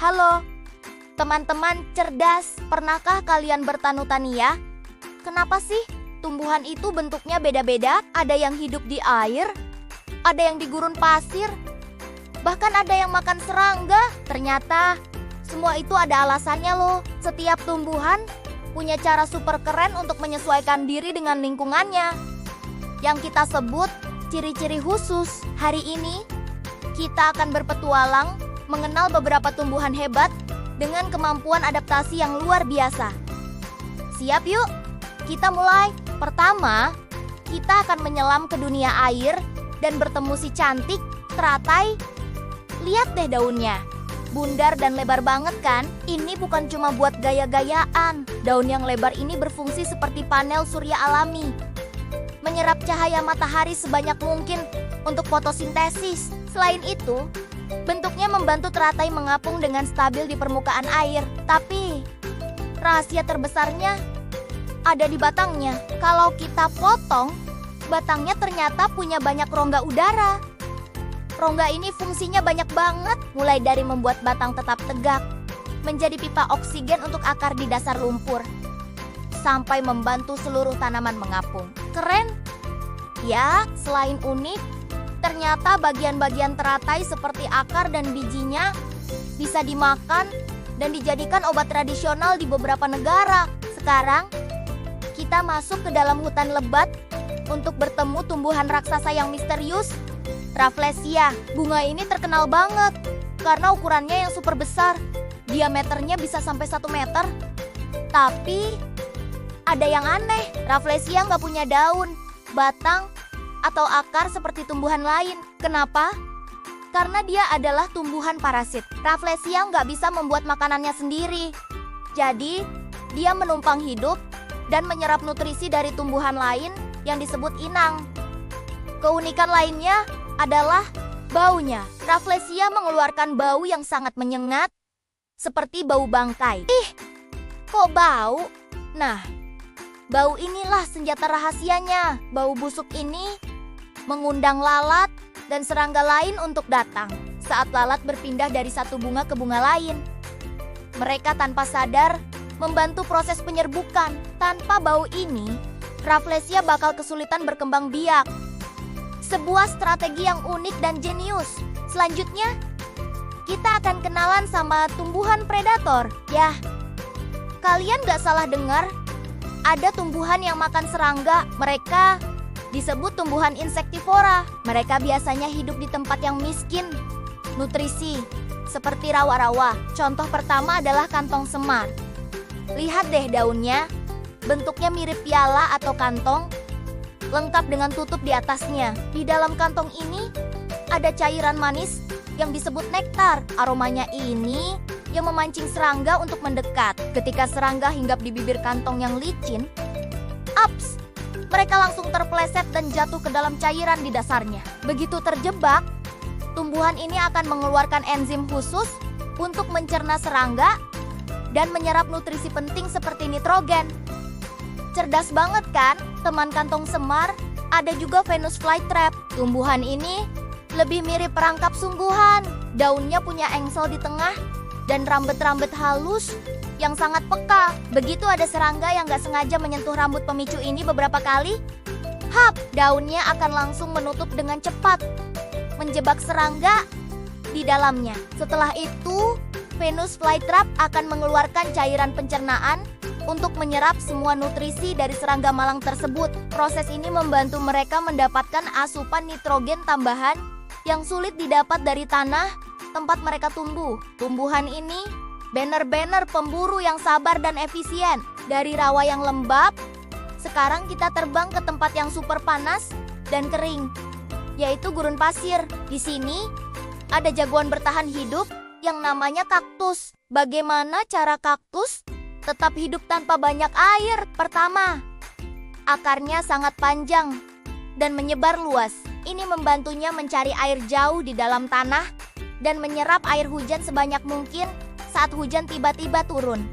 Halo, teman-teman cerdas, pernahkah kalian bertani-tania? Kenapa sih tumbuhan itu bentuknya beda-beda? Ada yang hidup di air, ada yang di gurun pasir, bahkan ada yang makan serangga. Ternyata semua itu ada alasannya loh. Setiap tumbuhan punya cara super keren untuk menyesuaikan diri dengan lingkungannya, yang kita sebut ciri-ciri khusus. Hari ini kita akan berpetualang mengenal beberapa tumbuhan hebat dengan kemampuan adaptasi yang luar biasa. Siap yuk, kita mulai. Pertama, kita akan menyelam ke dunia air dan bertemu si cantik teratai. Lihat deh daunnya, bundar dan lebar banget kan? Ini bukan cuma buat gaya-gayaan. Daun yang lebar ini berfungsi seperti panel surya alami, menyerap cahaya matahari sebanyak mungkin untuk fotosintesis. Selain itu, bentuknya membantu teratai mengapung dengan stabil di permukaan air. Tapi rahasia terbesarnya ada di batangnya. Kalau kita potong, batangnya ternyata punya banyak rongga udara. Rongga ini fungsinya banyak banget, mulai dari membuat batang tetap tegak, menjadi pipa oksigen untuk akar di dasar lumpur, sampai membantu seluruh tanaman mengapung. Keren? Ya, selain unik, ternyata bagian-bagian teratai seperti akar dan bijinya bisa dimakan dan dijadikan obat tradisional di beberapa negara. Sekarang, kita masuk ke dalam hutan lebat untuk bertemu tumbuhan raksasa yang misterius, Rafflesia. Bunga ini terkenal banget karena ukurannya yang super besar. Diameternya bisa sampai 1 meter. Tapi ada yang aneh, Rafflesia nggak punya daun, batang, atau akar seperti tumbuhan lain. Kenapa? Karena dia adalah tumbuhan parasit. Rafflesia nggak bisa membuat makanannya sendiri. Jadi, dia menumpang hidup dan menyerap nutrisi dari tumbuhan lain yang disebut inang. Keunikan lainnya adalah baunya. Rafflesia mengeluarkan bau yang sangat menyengat, seperti bau bangkai. Ih, kok bau? Nah, bau inilah senjata rahasianya. Bau busuk ini mengundang lalat dan serangga lain untuk datang. Saat lalat berpindah dari satu bunga ke bunga lain, mereka tanpa sadar membantu proses penyerbukan. Tanpa bau ini, Rafflesia bakal kesulitan berkembang biak. Sebuah strategi yang unik dan jenius. Selanjutnya, kita akan kenalan sama tumbuhan predator. Yah, kalian gak salah dengar, ada tumbuhan yang makan serangga. Mereka disebut tumbuhan insektivora. Mereka biasanya hidup di tempat yang miskin nutrisi, seperti rawa-rawa. Contoh pertama adalah kantong semar. Lihat deh daunnya, bentuknya mirip piala atau kantong, lengkap dengan tutup di atasnya. Di dalam kantong ini ada cairan manis yang disebut nektar. Aromanya ini yang memancing serangga untuk mendekat. Ketika serangga hinggap di bibir kantong yang licin, ups, mereka langsung terpeleset dan jatuh ke dalam cairan di dasarnya. Begitu terjebak, tumbuhan ini akan mengeluarkan enzim khusus untuk mencerna serangga dan menyerap nutrisi penting seperti nitrogen. Cerdas banget kan, teman kantong semar? Ada juga Venus flytrap. Tumbuhan ini lebih mirip perangkap sungguhan. Daunnya punya engsel di tengah dan rambut-rambut halus yang sangat peka. Begitu ada serangga yang gak sengaja menyentuh rambut pemicu ini beberapa kali, hap, daunnya akan langsung menutup dengan cepat, menjebak serangga di dalamnya. Setelah itu, Venus flytrap akan mengeluarkan cairan pencernaan untuk menyerap semua nutrisi dari serangga malang tersebut. Proses ini membantu mereka mendapatkan asupan nitrogen tambahan yang sulit didapat dari tanah tempat mereka tumbuh. Tumbuhan ini benar-benar pemburu yang sabar dan efisien. Dari rawa yang lembab, sekarang kita terbang ke tempat yang super panas dan kering, yaitu gurun pasir. Di sini ada jagoan bertahan hidup yang namanya kaktus. Bagaimana cara kaktus tetap hidup tanpa banyak air? Pertama, akarnya sangat panjang dan menyebar luas. Ini membantunya mencari air jauh di dalam tanah dan menyerap air hujan sebanyak mungkin saat hujan tiba-tiba turun.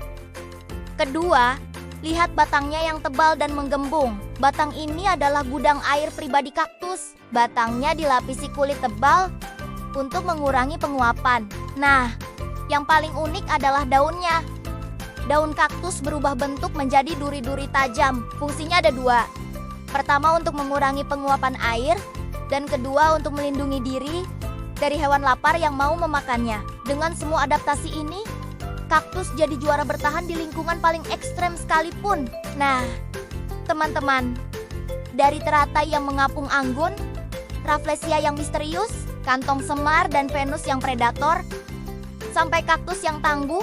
Kedua, lihat batangnya yang tebal dan menggembung. Batang ini adalah gudang air pribadi kaktus. Batangnya dilapisi kulit tebal untuk mengurangi penguapan. Nah, Yang paling unik adalah daunnya. Daun kaktus berubah bentuk menjadi duri-duri tajam. Fungsinya ada dua. Pertama untuk mengurangi penguapan air, dan kedua untuk melindungi diri dari hewan lapar yang mau memakannya. Dengan semua adaptasi ini, kaktus jadi juara bertahan di lingkungan paling ekstrem sekalipun. Nah, teman-teman, dari teratai yang mengapung anggun, Rafflesia yang misterius, kantong semar dan Venus yang predator, sampai kaktus yang tangguh,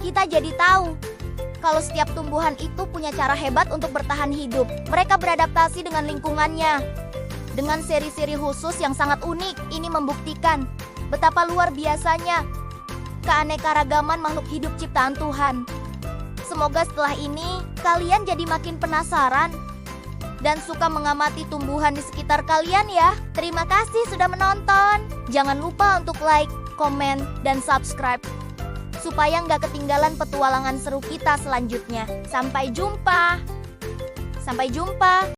kita jadi tahu kalau setiap tumbuhan itu punya cara hebat untuk bertahan hidup. Mereka beradaptasi dengan lingkungannya. Dengan seri-seri khusus yang sangat unik, ini membuktikan betapa luar biasanya keanekaragaman makhluk hidup ciptaan Tuhan. Semoga setelah ini kalian jadi makin penasaran dan suka mengamati tumbuhan di sekitar kalian ya. Terima kasih sudah menonton. Jangan lupa untuk like, komen, dan subscribe supaya nggak ketinggalan petualangan seru kita selanjutnya. Sampai jumpa. Sampai jumpa.